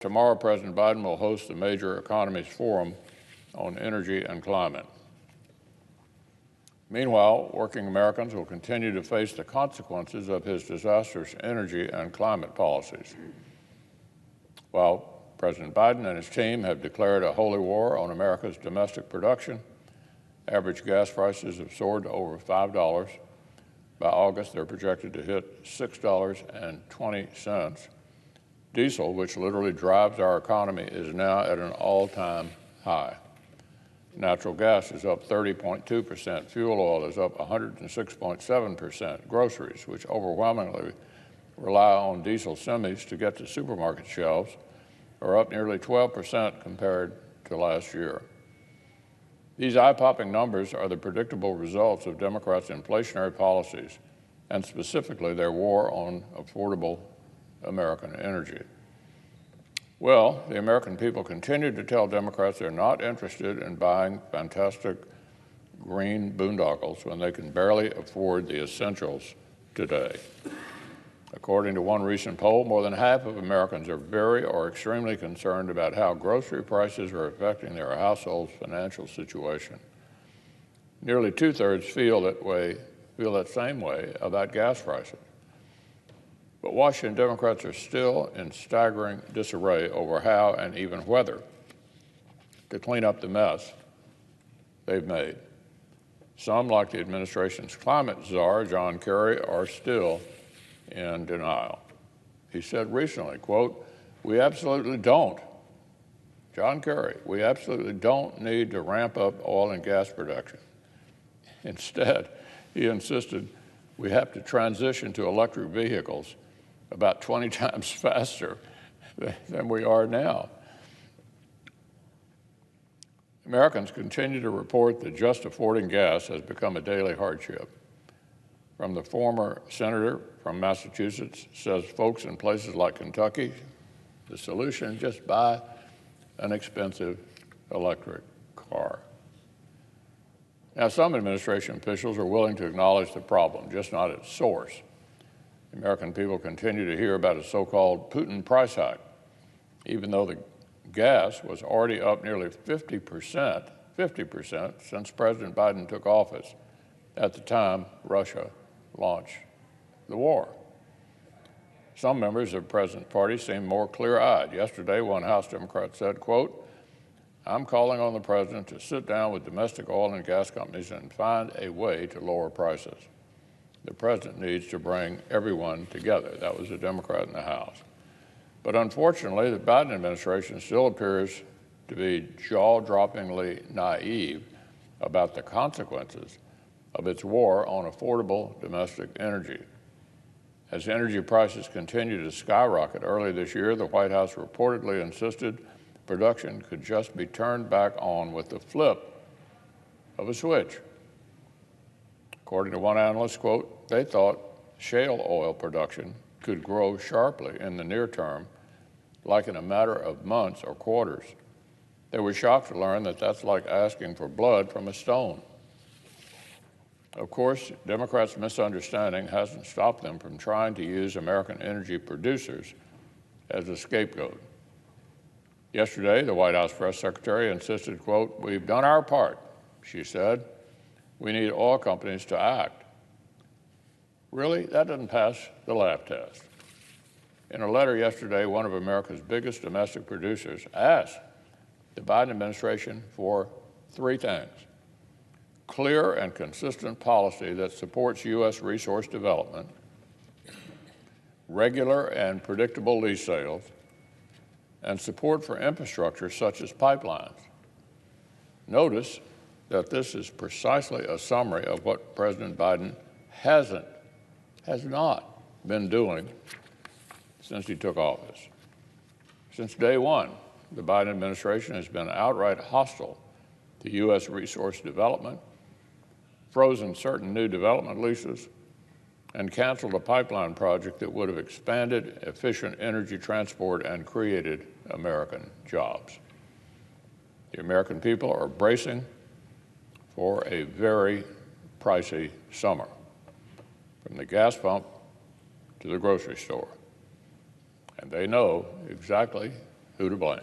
Tomorrow, President Biden will host the Major Economies Forum on Energy and Climate. Meanwhile, working Americans will continue to face the consequences of his disastrous energy and climate policies. While President Biden and his team have declared a holy war on America's domestic production, average gas prices have soared to over $5. By August, they're projected to hit $6.20. Diesel, which literally drives our economy, is now at an all-time high. Natural gas is up 30.2%. Fuel oil is up 106.7%. Groceries, which overwhelmingly rely on diesel semis to get to supermarket shelves, are up nearly 12% compared to last year. These eye-popping numbers are the predictable results of Democrats' inflationary policies, and specifically their war on affordable American energy. Well, the American people continue to tell Democrats they're not interested in buying fantastic green boondoggles when they can barely afford the essentials today. According to one recent poll, more than half of Americans are very or extremely concerned about how grocery prices are affecting their household's financial situation. Nearly two-thirds feel that same way about gas prices. But Washington Democrats are still in staggering disarray over how and even whether to clean up the mess they've made. Some, like the administration's climate czar, John Kerry, are still in denial. He said recently, quote, "We absolutely don't, John Kerry, we absolutely don't need to ramp up oil and gas production." Instead, he insisted we have to transition to electric vehicles about 20 times faster than we are now. Americans continue to report that just affording gas has become a daily hardship. From the former senator from Massachusetts says folks in places like Kentucky, the solution is just buy an expensive electric car. Now, some administration officials are willing to acknowledge the problem, just not its source. The American people continue to hear about a so-called Putin price hike, even though the gas was already up nearly 50% since President Biden took office at the time Russia launched the war. Some members of the President's party seem more clear-eyed. Yesterday, one House Democrat said, quote, "I'm calling on the President to sit down with domestic oil and gas companies and find a way to lower prices. The President needs to bring everyone together." That was a Democrat in the House. But unfortunately, the Biden administration still appears to be jaw-droppingly naive about the consequences of its war on affordable domestic energy. As energy prices continue to skyrocket early this year, the White House reportedly insisted production could just be turned back on with the flip of a switch. According to one analyst, quote, they thought shale oil production could grow sharply in the near term, like in a matter of months or quarters. They were shocked to learn that that's like asking for blood from a stone. Of course, Democrats' misunderstanding hasn't stopped them from trying to use American energy producers as a scapegoat. Yesterday, the White House press secretary insisted, quote, "We've done our part," she said. "We need oil companies to act." Really? That doesn't pass the laugh test. In a letter yesterday, one of America's biggest domestic producers asked the Biden administration for three things: clear and consistent policy that supports U.S. resource development, regular and predictable lease sales, and support for infrastructure such as pipelines. Notice that this is precisely a summary of what President Biden has not been doing since he took office. Since day one, the Biden administration has been outright hostile to U.S. resource development, frozen certain new development leases, and canceled a pipeline project that would have expanded efficient energy transport and created American jobs. The American people are bracing for a very pricey summer, from the gas pump to the grocery store. And they know exactly Who to blame?